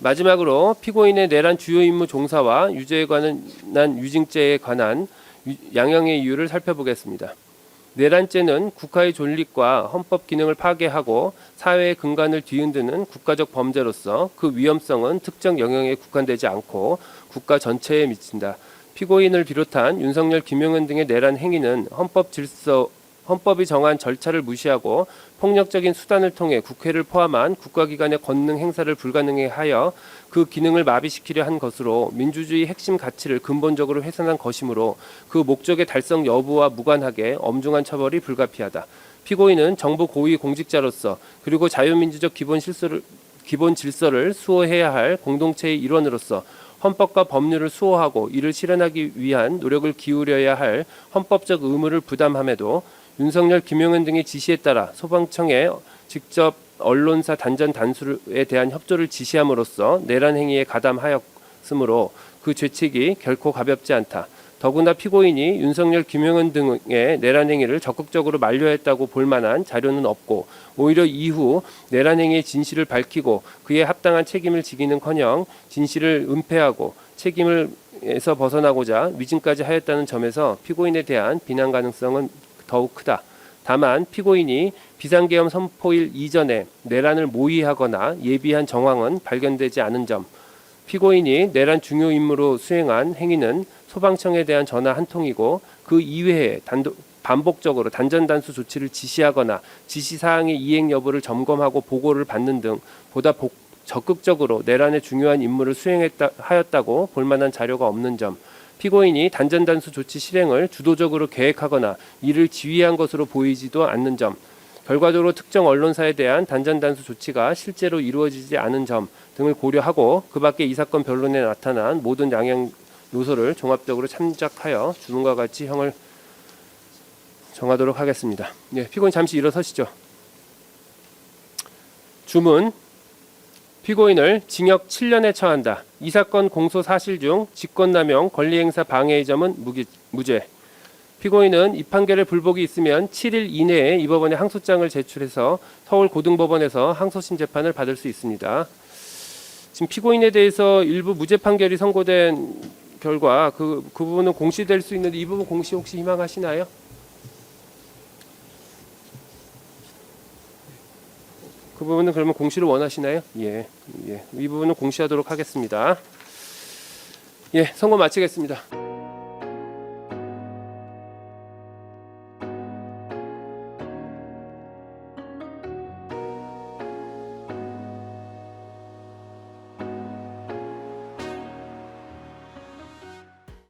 마지막으로 피고인의 내란 주요 임무 종사와 유죄에 관한 유증죄에 관한 양형의 이유를 살펴보겠습니다. 내란죄는 국가의 존립과 헌법 기능을 파괴하고 사회의 근간을 뒤흔드는 국가적 범죄로서 그 위험성은 특정 영역에 국한되지 않고 국가 전체에 미친다. 피고인을 비롯한 윤석열, 김용현 등의 내란 행위는 헌법이 정한 절차를 무시하고 폭력적인 수단을 통해 국회를 포함한 국가기관의 권능 행사를 불가능하게 하여 그 기능을 마비시키려 한 것으로 민주주의 핵심 가치를 근본적으로 훼손한 것이므로 그 목적의 달성 여부와 무관하게 엄중한 처벌이 불가피하다. 피고인은 정부 고위 공직자로서 그리고 자유민주적 기본 질서를 수호해야 할 공동체의 일원으로서 헌법과 법률을 수호하고 이를 실현하기 위한 노력을 기울여야 할 헌법적 의무를 부담함에도 윤석열, 김용현 등의 지시에 따라 소방청에 직접 언론사 단전 단수에 대한 협조를 지시함으로써 내란 행위에 가담하였으므로 그 죄책이 결코 가볍지 않다. 더구나 피고인이 윤석열, 김용현 등의 내란 행위를 적극적으로 만류했다고 볼 만한 자료는 없고 오히려 이후 내란 행위의 진실을 밝히고 그에 합당한 책임을 지기는커녕 진실을 은폐하고 책임에서 벗어나고자 위증까지 하였다는 점에서 피고인에 대한 비난 가능성은 더욱 크다. 다만 피고인이 비상계엄 선포일 이전에 내란을 모의하거나 예비한 정황은 발견되지 않은 점, 피고인이 내란 중요 임무로 수행한 행위는 소방청에 대한 전화 한 통이고 그 이외에 반복적으로 단전단수 조치를 지시하거나 지시사항의 이행 여부를 점검하고 보고를 받는 등 보다 적극적으로 내란의 중요한 임무를 수행하였다고 볼 만한 자료가 없는 점, 피고인이 단전단수 조치 실행을 주도적으로 계획하거나 이를 지휘한 것으로 보이지도 않는 점, 결과적으로 특정 언론사에 대한 단전단수 조치가 실제로 이루어지지 않은 점 등을 고려하고 그 밖에 이 사건 변론에 나타난 모든 양형 요소를 종합적으로 참작하여 주문과 같이 형을 정하도록 하겠습니다. 피고인 잠시 일어서시죠. 주문. 피고인을 징역 7년에 처한다. 이 사건 공소 사실 중 직권남용 권리행사 방해의 점은 무죄. 피고인은 이 판결에 불복이 있으면 7일 이내에 이 법원에 항소장을 제출해서 서울고등법원에서 항소심 재판을 받을 수 있습니다. 지금 피고인에 대해서 일부 무죄 판결이 선고된 결과 그 부분은 공시될 수 있는데 이 부분 공시 혹시 희망하시나요? 그 부분은 그러면 공시를 원하시나요? 예. 이 부분은 공시하도록 하겠습니다. 선고 마치겠습니다.